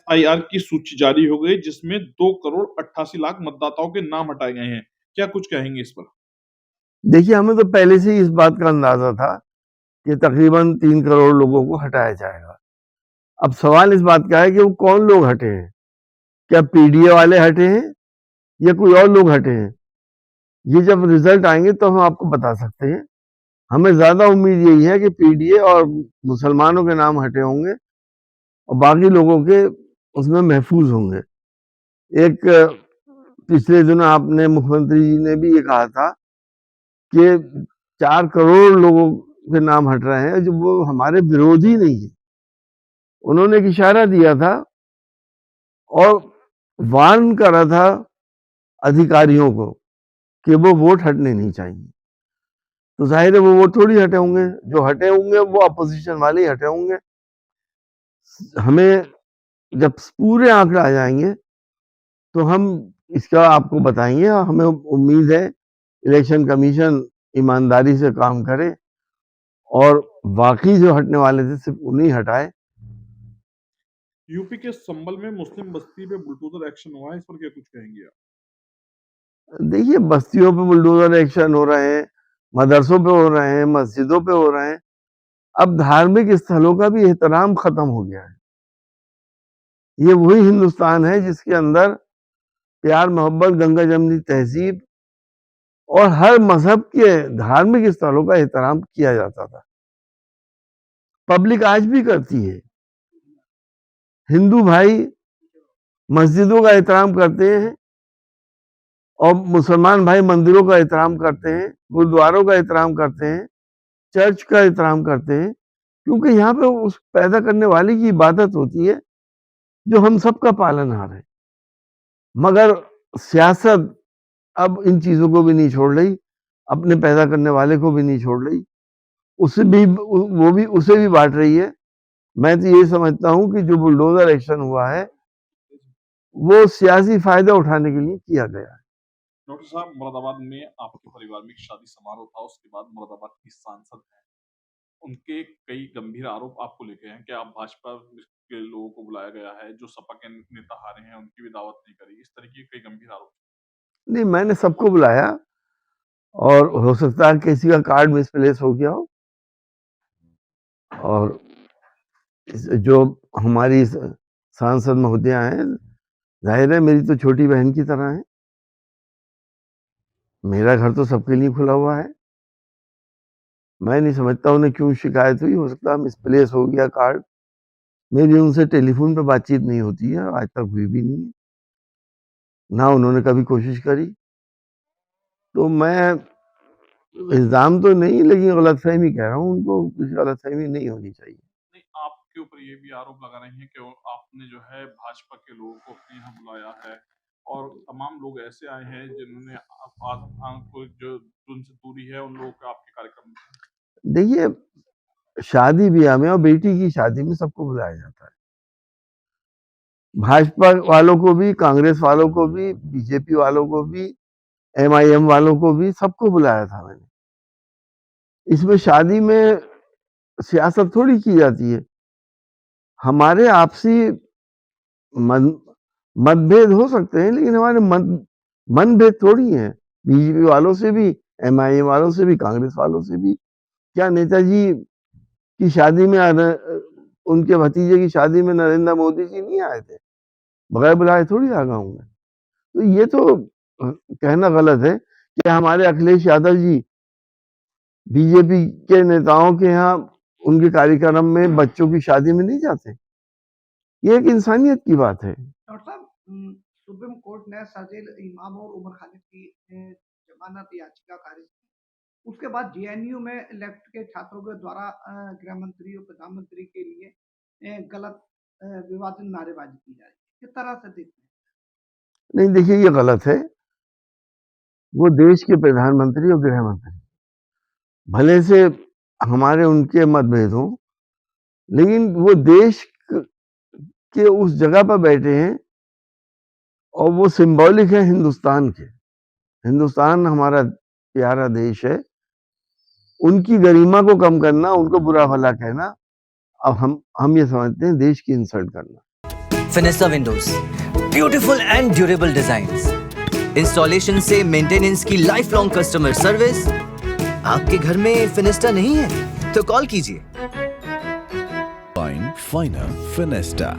FIR की सूची जारी हो गई जिसमें 2 करोड़ 88 लाख मतदाताओं के नाम हटाए गए हैं। क्या कुछ कहेंगे इस पर? देखिए, हमें तो पहले से ही इस बात का अंदाजा था कि तकरीबन 3 करोड़ लोगों को हटाया जाएगा। अब सवाल इस बात का है कि वो कौन लोग हटे हैं? क्या पीडीए वाले हटे हैं या कोई और लोग हटे हैं? ये जब रिजल्ट आएंगे तो हम आपको बता सकते हैं। हमें ज्यादा उम्मीद यही है कि पीडीए और मुसलमानों के नाम हटे होंगे और बाकी लोगों के उसमें महफूज होंगे। एक पिछले दिनों आपने मुख्यमंत्री जी ने भी ये कहा था कि 4 करोड़ लोगों के नाम हट रहे हैं जो वो हमारे विरोधी नहीं है। उन्होंने एक इशारा दिया था और वार्न करा था अधिकारियों को कि वो वोट हटने नहीं चाहिए। तो जाहिर है वो वोट थोड़ी हटे होंगे, जो हटे होंगे वो अपोजिशन वाले ही हटे होंगे। हमें जब पूरे आंकड़े आ जाएंगे तो हम इसका आपको बताएंगे। हमें उम्मीद है इलेक्शन कमीशन ईमानदारी से काम करे और बाकी जो हटने वाले थे सिर्फ उन्हीं हटाए। यूपी के संभल में मुस्लिम बस्ती पे बुलडोजर एक्शन हुआ है, इस पर क्या कुछ कहेंगे आप? देखिए, बस्तियों पे बुलडोजर एक्शन हो रहे हैं, मदरसों पे हो रहे हैं, मस्जिदों पे हो रहे हैं। अब धार्मिक स्थलों का भी एहतराम खत्म हो गया है। ये वही हिंदुस्तान है जिसके अंदर प्यार मोहब्बत गंगा जमनी तहजीब और हर मजहब के धार्मिक स्थलों का एहतराम किया जाता था। पब्लिक आज भी करती है। हिंदू भाई मस्जिदों का एहतराम करते हैं और मुसलमान भाई मंदिरों का एहतराम करते हैं, गुरुद्वारों का एहतराम करते हैं, चर्च का एहतराम करते हैं, क्योंकि यहाँ पे उस पैदा करने वाले की इबादत होती है जो हम सबका पालनहार है। मगर सियासत अब इन चीजों को भी नहीं छोड़ रही, अपने पैदा करने वाले को भी नहीं छोड़ रही, उसे भी वो भी उसे भी बांट रही है। मैं तो ये समझता हूँ कि जो बुलडोजर एक्शन हुआ है वो सियासी फायदा उठाने के लिए किया गया है। डॉक्टर साहब, मुरादाबाद में आपके परिवार में एक शादी समारोह था, उसके बाद मुरादाबाद की सांसद हैं, उनके कई गंभीर आरोप आपको लेके हैं कि आप भाजपा के लोगों को बुलाया गया है, जो सपा के नेता हारे हैं उनकी भी दावत नहीं करी, इस तरह के कई गंभीर आरोप। नहीं, मैंने सबको बुलाया और हो सकता है किसी का कार्ड मिसप्लेस हो गया हो और जो हमारी सांसद महोदया हैं, जाहिर है मेरी तो छोटी बहन की तरह है। मेरा घर तो सबके लिए खुला हुआ है। मैं नहीं समझता उन्हें क्यों शिकायत हुई। हो सकता है मिसप्लेस हो गया कार्ड। मेरी उनसे टेलीफोन पे बातचीत नहीं होती है, आज तक हुई भी नहीं है, ना उन्होंने कभी कोशिश करी। तो मैं इल्जाम तो नहीं, लेकिन गलतफहमी कह रहा हूँ, उनको कुछ गलतफहमी नहीं होनी चाहिए। नहीं, आपके ऊपर ये भी आरोप लगा रहे हैं कि आपने जो है भाजपा के लोगों को अपने यहाँ बुलाया है और तमाम लोग ऐसे आए हैं जिन्होंने को जो उनसे दूरी है उन लोगों का आपके कार्यक्रम में। देखिए, शादी ब्याह में और बेटी की शादी में सबको बुलाया जाता है। भाजपा वालों को भी, कांग्रेस वालों को भी, बीजेपी वालों को भी, एमआईएम वालों को भी, सबको बुलाया था मैंने। इसमें शादी में सियासत थोड़ी की जाती है। हमारे आपसी मतभेद हो सकते हैं, लेकिन हमारे मनभेद थोड़ी हैं। बीजेपी वालों से भी, एमआईएम वालों से भी, कांग्रेस वालों से भी। क्या नेताजी की शादी में उनके भतीजे की शादी में नरेंद्र मोदी जी नहीं आए थे? बगैर बुलाए थोड़ी आ गए होंगे। तो ये तो कहना गलत है कि हमारे अखिलेश यादव जी बीजेपी के नेताओं के यहाँ उनके कार्यक्रम में बच्चों की शादी में नहीं जाते। ये एक इंसानियत की बात है। डॉक्टर साहब, सुप्रीम कोर्ट ने साजिल इमाम और उमर खालिद की जमानत याचिका खारिज की। उसके बाद जेएनयू में लेफ्ट के छात्रों के द्वारा गृह मंत्री और प्रधानमंत्री के लिए गलत विवादित नारेबाजी की जा रही है। किस तरह से देखते हैं? नहीं, देखिए, ये गलत है। वो देश के प्रधानमंत्री और गृह मंत्री, भले से हमारे उनके मतभेद हों, लेकिन वो देश के उस जगह पर बैठे हैं और वो सिंबॉलिक है हिंदुस्तान के। हिंदुस्तान हमारा प्यारा देश है। उनकी गरिमा को कम करना, उनको बुरा भला कहना, अब हम ये समझते हैं देश की इंसल्ट करना। Fenesta windows, beautiful and durable designs, installation से मेंटेनेंस की लाइफ लॉन्ग कस्टमर सर्विस। आपके घर में फिनेस्टा नहीं है तो कॉल कीजिए। Finer Finesta.